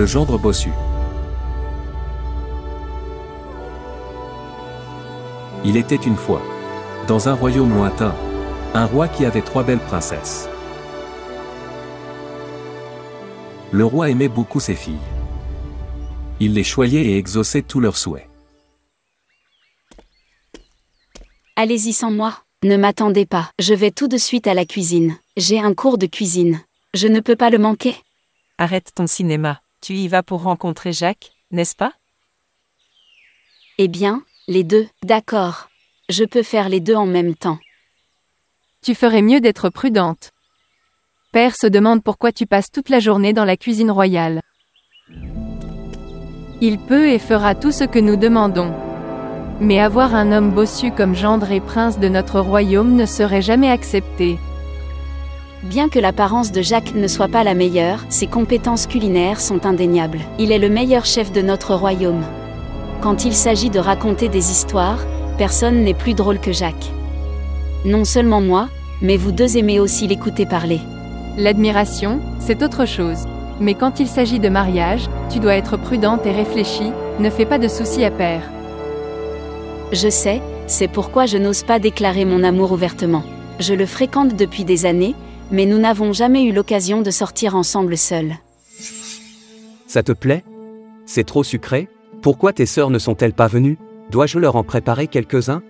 Le gendre bossu. Il était une fois, dans un royaume lointain, un roi qui avait 3 belles princesses. Le roi aimait beaucoup ses filles. Il les choyait et exauçait tous leurs souhaits. Allez-y sans moi, ne m'attendez pas, je vais tout de suite à la cuisine. J'ai un cours de cuisine. Je ne peux pas le manquer. Arrête ton cinéma, tu y vas pour rencontrer Jacques, n'est-ce pas? Eh bien, les deux, d'accord. Je peux faire les deux en même temps. Tu ferais mieux d'être prudente. Père se demande pourquoi tu passes toute la journée dans la cuisine royale. Il peut et fera tout ce que nous demandons. Mais avoir un homme bossu comme gendre et prince de notre royaume ne serait jamais accepté. Bien que l'apparence de Jacques ne soit pas la meilleure, ses compétences culinaires sont indéniables. Il est le meilleur chef de notre royaume. Quand il s'agit de raconter des histoires, personne n'est plus drôle que Jacques. Non seulement moi, mais vous deux aimez aussi l'écouter parler. L'admiration, c'est autre chose. Mais quand il s'agit de mariage, tu dois être prudente et réfléchie, ne fais pas de soucis à Père. Je sais, c'est pourquoi je n'ose pas déclarer mon amour ouvertement. Je le fréquente depuis des années, mais nous n'avons jamais eu l'occasion de sortir ensemble seuls. Ça te plaît? C'est trop sucré? Pourquoi tes sœurs ne sont-elles pas venues? Dois-je leur en préparer quelques-uns?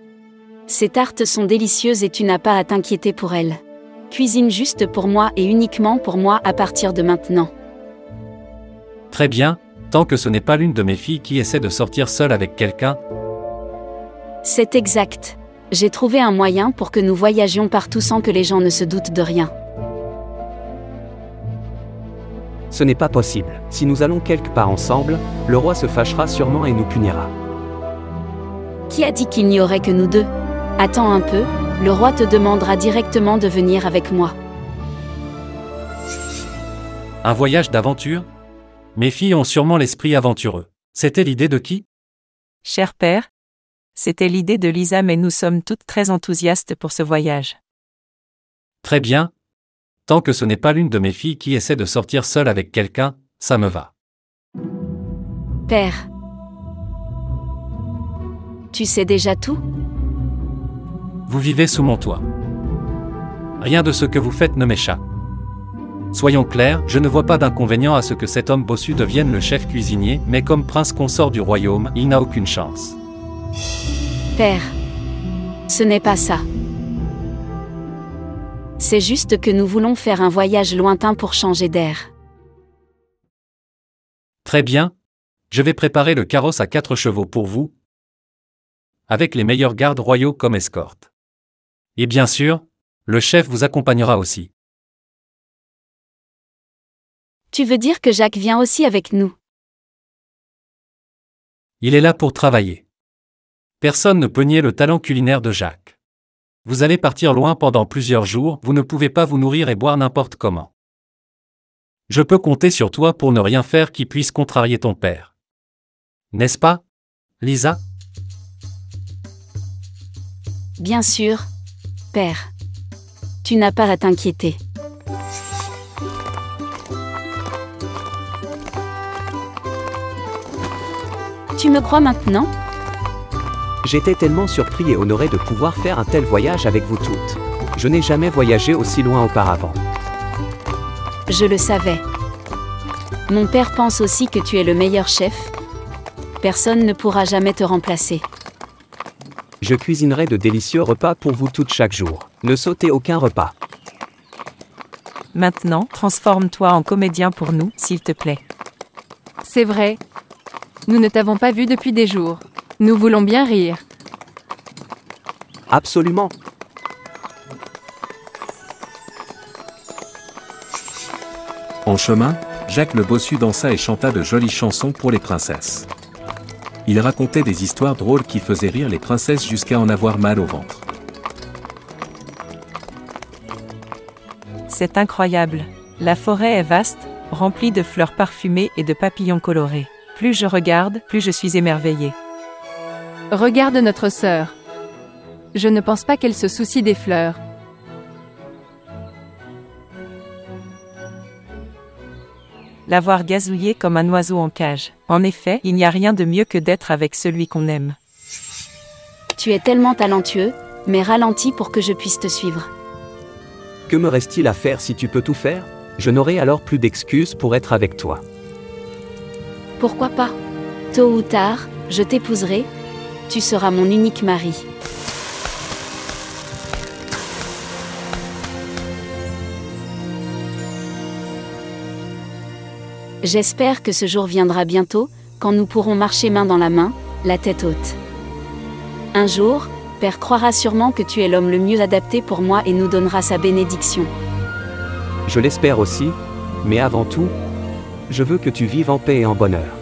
Ces tartes sont délicieuses et tu n'as pas à t'inquiéter pour elles. Cuisine juste pour moi et uniquement pour moi à partir de maintenant. Très bien, tant que ce n'est pas l'une de mes filles qui essaie de sortir seule avec quelqu'un. C'est exact. J'ai trouvé un moyen pour que nous voyagions partout sans que les gens ne se doutent de rien. Ce n'est pas possible. Si nous allons quelque part ensemble, le roi se fâchera sûrement et nous punira. Qui a dit qu'il n'y aurait que nous deux? Attends un peu, le roi te demandera directement de venir avec moi. Un voyage d'aventure? Mes filles ont sûrement l'esprit aventureux. C'était l'idée de qui? Cher père, c'était l'idée de Lisa mais nous sommes toutes très enthousiastes pour ce voyage. Très bien. Tant que ce n'est pas l'une de mes filles qui essaie de sortir seule avec quelqu'un, ça me va. Père. Tu sais déjà tout? Vous vivez sous mon toit. Rien de ce que vous faites ne m'échappe. Soyons clairs, je ne vois pas d'inconvénient à ce que cet homme bossu devienne le chef cuisinier, mais comme prince consort du royaume, il n'a aucune chance. Père. Ce n'est pas ça. C'est juste que nous voulons faire un voyage lointain pour changer d'air. Très bien. Je vais préparer le carrosse à 4 chevaux pour vous, avec les meilleurs gardes royaux comme escorte. Et bien sûr, le chef vous accompagnera aussi. Tu veux dire que Jacques vient aussi avec nous? Il est là pour travailler. Personne ne peut nier le talent culinaire de Jacques. Vous allez partir loin pendant plusieurs jours, vous ne pouvez pas vous nourrir et boire n'importe comment. Je peux compter sur toi pour ne rien faire qui puisse contrarier ton père. N'est-ce pas, Lisa? Bien sûr, père. Tu n'as pas à t'inquiéter. Tu me crois maintenant? J'étais tellement surpris et honoré de pouvoir faire un tel voyage avec vous toutes. Je n'ai jamais voyagé aussi loin auparavant. Je le savais. Mon père pense aussi que tu es le meilleur chef. Personne ne pourra jamais te remplacer. Je cuisinerai de délicieux repas pour vous toutes chaque jour. Ne sautez aucun repas. Maintenant, transforme-toi en comédien pour nous, s'il te plaît. C'est vrai. Nous ne t'avons pas vu depuis des jours. Nous voulons bien rire. Absolument. En chemin, Jacques le bossu dansa et chanta de jolies chansons pour les princesses. Il racontait des histoires drôles qui faisaient rire les princesses jusqu'à en avoir mal au ventre. C'est incroyable. La forêt est vaste, remplie de fleurs parfumées et de papillons colorés. Plus je regarde, plus je suis émerveillée. Regarde notre sœur. Je ne pense pas qu'elle se soucie des fleurs. l'avoir gazouillé comme un oiseau en cage. En effet, il n'y a rien de mieux que d'être avec celui qu'on aime. Tu es tellement talentueux, mais ralentis pour que je puisse te suivre. Que me reste-t-il à faire si tu peux tout faire? Je n'aurai alors plus d'excuses pour être avec toi. Pourquoi pas? Tôt ou tard, je t'épouserai. Tu seras mon unique mari. J'espère que ce jour viendra bientôt, quand nous pourrons marcher main dans la main, la tête haute. Un jour, Père croira sûrement que tu es l'homme le mieux adapté pour moi et nous donnera sa bénédiction. Je l'espère aussi, mais avant tout, je veux que tu vives en paix et en bonheur.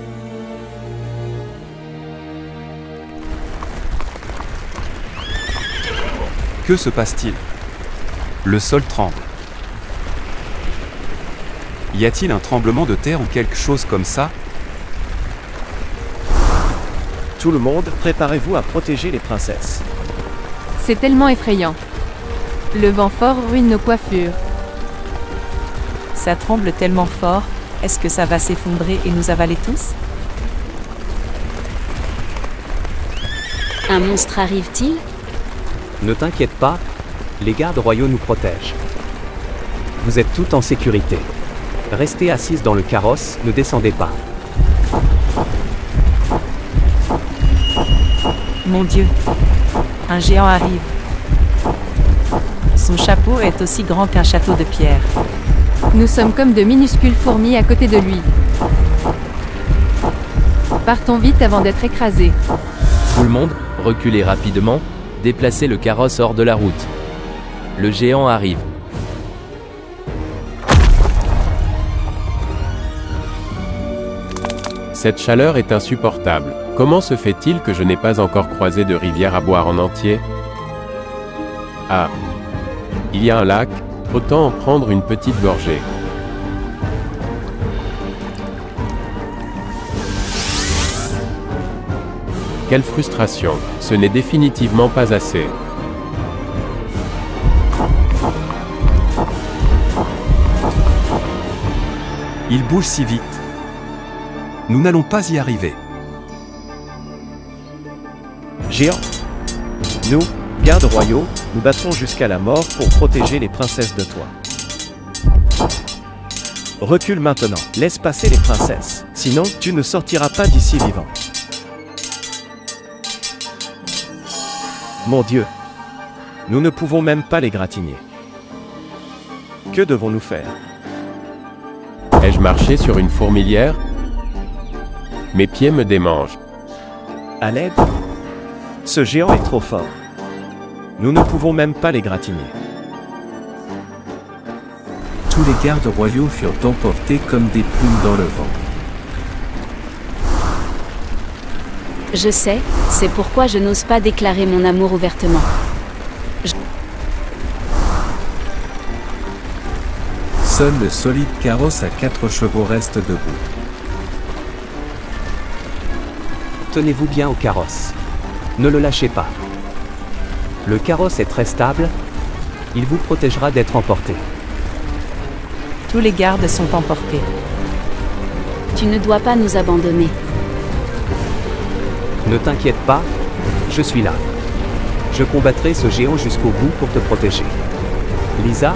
Que se passe-t-il? Le sol tremble. Y a-t-il un tremblement de terre ou quelque chose comme ça? Tout le monde, préparez-vous à protéger les princesses. C'est tellement effrayant. Le vent fort ruine nos coiffures. Ça tremble tellement fort, est-ce que ça va s'effondrer et nous avaler tous? Un monstre arrive-t-il? Ne t'inquiète pas, les gardes royaux nous protègent. Vous êtes toutes en sécurité. Restez assises dans le carrosse, ne descendez pas. Mon Dieu, un géant arrive. Son chapeau est aussi grand qu'un château de pierre. Nous sommes comme de minuscules fourmis à côté de lui. Partons vite avant d'être écrasés. Tout le monde, reculez rapidement, déplacez le carrosse hors de la route. Le géant arrive. Cette chaleur est insupportable. Comment se fait-il que je n'ai pas encore croisé de rivière à boire en entier? Ah, il y a un lac, autant en prendre une petite gorgée. Quelle frustration, ce n'est définitivement pas assez. Il bouge si vite. Nous n'allons pas y arriver. Géant, nous, gardes royaux, nous battrons jusqu'à la mort pour protéger les princesses de toi. Recule maintenant, laisse passer les princesses, sinon tu ne sortiras pas d'ici vivant. Mon Dieu, nous ne pouvons même pas les gratigner. Que devons-nous faire? Ai-je marché sur une fourmilière? Mes pieds me démangent. À l'aide? Ce géant est trop fort. Nous ne pouvons même pas les gratigner. Tous les gardes royaux furent emportés comme des plumes dans le vent. Je sais, c'est pourquoi je n'ose pas déclarer mon amour ouvertement. Seul le solide carrosse à 4 chevaux reste debout. Tenez-vous bien au carrosse. Ne le lâchez pas. Le carrosse est très stable. Il vous protégera d'être emporté. Tous les gardes sont emportés. Tu ne dois pas nous abandonner. Ne t'inquiète pas, je suis là. Je combattrai ce géant jusqu'au bout pour te protéger. Lisa,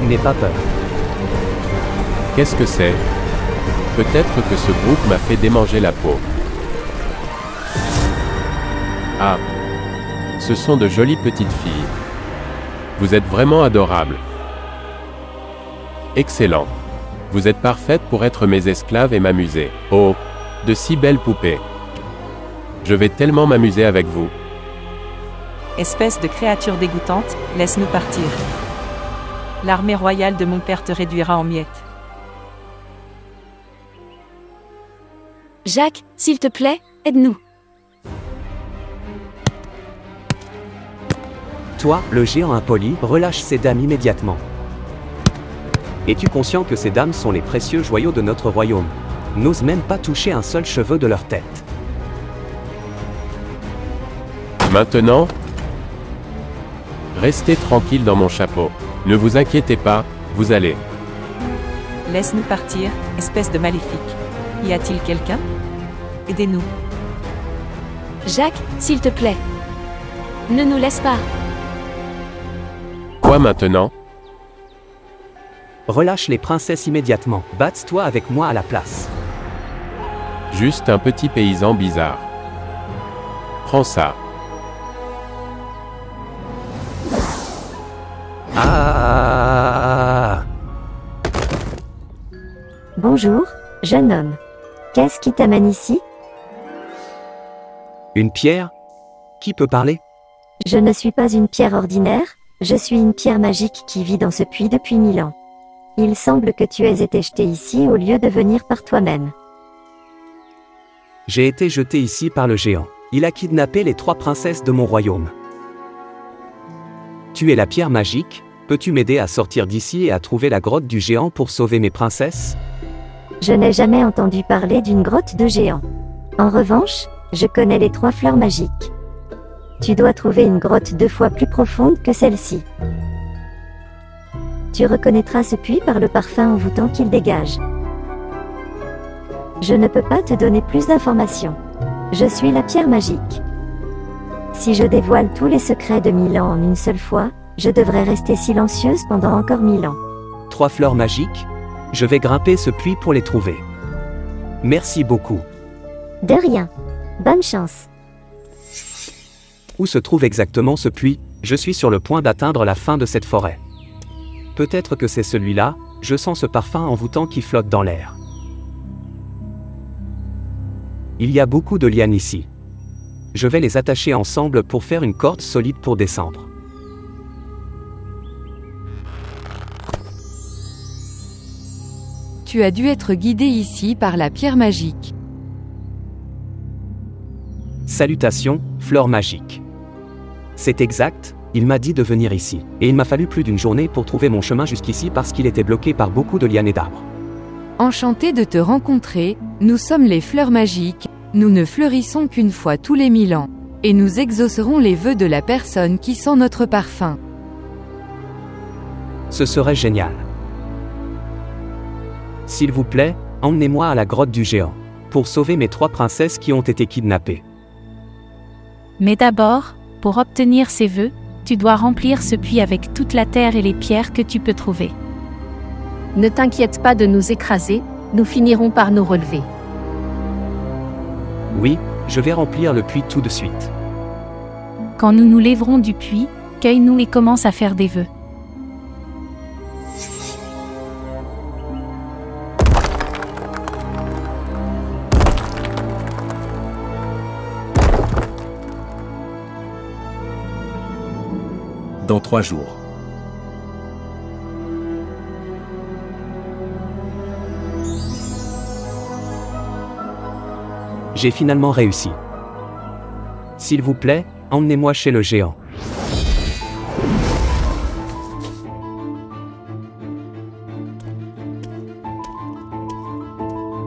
n'aie pas peur. Qu'est-ce que c'est? Peut-être que ce groupe m'a fait démanger la peau. Ah, ce sont de jolies petites filles. Vous êtes vraiment adorables. Excellent. Vous êtes parfaites pour être mes esclaves et m'amuser. Oh, de si belles poupées. Je vais tellement m'amuser avec vous. Espèce de créature dégoûtante, laisse-nous partir. L'armée royale de mon père te réduira en miettes. Jacques, s'il te plaît, aide-nous. Toi, le géant impoli, relâche ces dames immédiatement. Es-tu conscient que ces dames sont les précieux joyaux de notre royaume? N'ose même pas toucher un seul cheveu de leur tête. Maintenant, restez tranquille dans mon chapeau. Ne vous inquiétez pas, vous allez. Laisse-nous partir, espèce de maléfique. Y a-t-il quelqu'un? Aidez-nous. Jacques, s'il te plaît. Ne nous laisse pas. Quoi maintenant? Relâche les princesses immédiatement. Bats-toi avec moi à la place. Juste un petit paysan bizarre. Prends ça. Ah! Bonjour, jeune homme. Qu'est-ce qui t'amène ici? Une pierre? Qui peut parler? Je ne suis pas une pierre ordinaire, je suis une pierre magique qui vit dans ce puits depuis 1000 ans. Il semble que tu aies été jeté ici au lieu de venir par toi-même. J'ai été jeté ici par le géant. Il a kidnappé les 3 princesses de mon royaume. Tu es la pierre magique, peux-tu m'aider à sortir d'ici et à trouver la grotte du géant pour sauver mes princesses? Je n'ai jamais entendu parler d'une grotte de géant. En revanche, je connais les 3 fleurs magiques. Tu dois trouver une grotte 2 fois plus profonde que celle-ci. Tu reconnaîtras ce puits par le parfum envoûtant qu'il dégage. Je ne peux pas te donner plus d'informations. Je suis la pierre magique. Si je dévoile tous les secrets de 1000 ans en une seule fois, je devrais rester silencieuse pendant encore 1000 ans. 3 fleurs magiques? Je vais grimper ce puits pour les trouver. Merci beaucoup. De rien. Bonne chance. Où se trouve exactement ce puits? Je suis sur le point d'atteindre la fin de cette forêt. Peut-être que c'est celui-là, je sens ce parfum envoûtant qui flotte dans l'air. Il y a beaucoup de lianes ici. Je vais les attacher ensemble pour faire une corde solide pour descendre. Tu as dû être guidé ici par la pierre magique. Salutations, fleur magique. C'est exact, il m'a dit de venir ici. Et il m'a fallu plus d'une journée pour trouver mon chemin jusqu'ici parce qu'il était bloqué par beaucoup de lianes et d'arbres. Enchanté de te rencontrer, nous sommes les fleurs magiques, nous ne fleurissons qu'une fois tous les 1000 ans. Et nous exaucerons les vœux de la personne qui sent notre parfum. Ce serait génial. S'il vous plaît, emmenez-moi à la grotte du géant, pour sauver mes 3 princesses qui ont été kidnappées. Mais d'abord, pour obtenir ces vœux, tu dois remplir ce puits avec toute la terre et les pierres que tu peux trouver. Ne t'inquiète pas de nous écraser, nous finirons par nous relever. Oui, je vais remplir le puits tout de suite. Quand nous nous lèverons du puits, cueille-nous et commence à faire des vœux. Dans 3 jours. J'ai finalement réussi. S'il vous plaît, emmenez-moi chez le géant.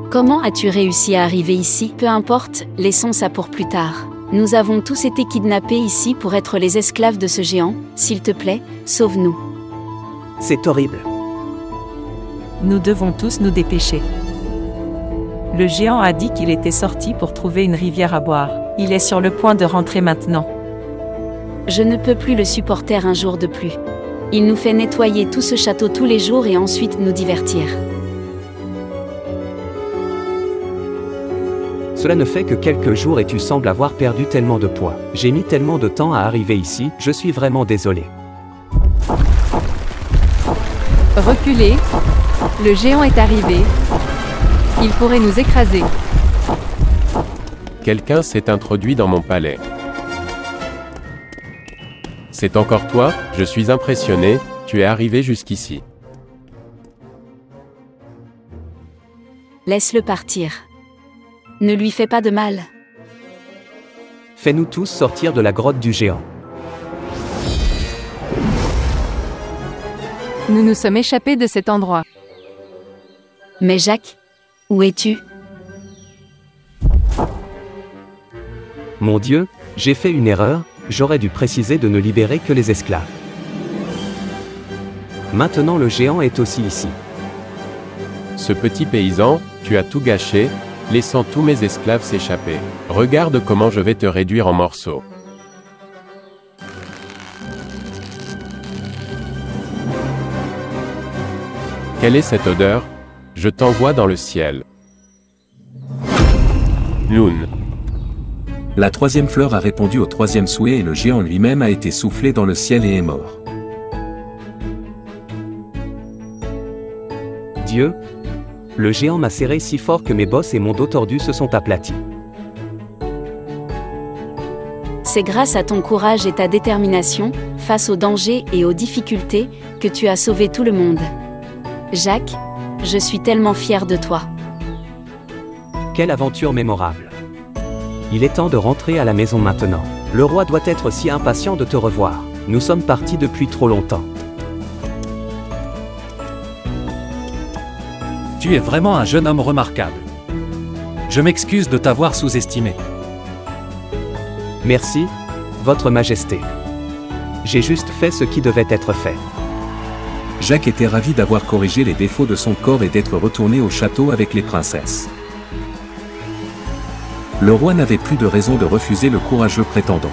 Comment as-tu réussi à arriver ici? Peu importe, laissons ça pour plus tard. Nous avons tous été kidnappés ici pour être les esclaves de ce géant. S'il te plaît, sauve-nous. C'est horrible. Nous devons tous nous dépêcher. Le géant a dit qu'il était sorti pour trouver une rivière à boire. Il est sur le point de rentrer maintenant. Je ne peux plus le supporter un jour de plus. Il nous fait nettoyer tout ce château tous les jours et ensuite nous divertir. Cela ne fait que quelques jours et tu sembles avoir perdu tellement de poids. J'ai mis tellement de temps à arriver ici, je suis vraiment désolé. Reculez. Le géant est arrivé. Il pourrait nous écraser. Quelqu'un s'est introduit dans mon palais. C'est encore toi? Je suis impressionné, tu es arrivé jusqu'ici. Laisse-le partir. Ne lui fais pas de mal. Fais-nous tous sortir de la grotte du géant. Nous nous sommes échappés de cet endroit. Mais Jacques, où es-tu? Mon Dieu, j'ai fait une erreur, j'aurais dû préciser de ne libérer que les esclaves. Maintenant le géant est aussi ici. Ce petit paysan, tu as tout gâché, laissant tous mes esclaves s'échapper. Regarde comment je vais te réduire en morceaux. Quelle est cette odeur? Je t'envoie dans le ciel. Noun. La troisième fleur a répondu au troisième souhait et le géant lui-même a été soufflé dans le ciel et est mort. Dieu, le géant m'a serré si fort que mes bosses et mon dos tordu se sont aplatis. C'est grâce à ton courage et ta détermination, face aux dangers et aux difficultés, que tu as sauvé tout le monde. Jacques, je suis tellement fier de toi. Quelle aventure mémorable. Il est temps de rentrer à la maison maintenant. Le roi doit être si impatient de te revoir. Nous sommes partis depuis trop longtemps. Tu es vraiment un jeune homme remarquable. Je m'excuse de t'avoir sous-estimé. Merci, Votre Majesté. J'ai juste fait ce qui devait être fait. Jacques était ravi d'avoir corrigé les défauts de son corps et d'être retourné au château avec les princesses. Le roi n'avait plus de raison de refuser le courageux prétendant.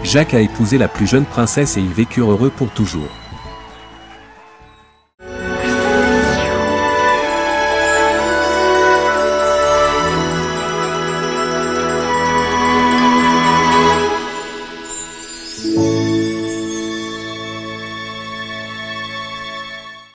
Jacques a épousé la plus jeune princesse et ils vécurent heureux pour toujours.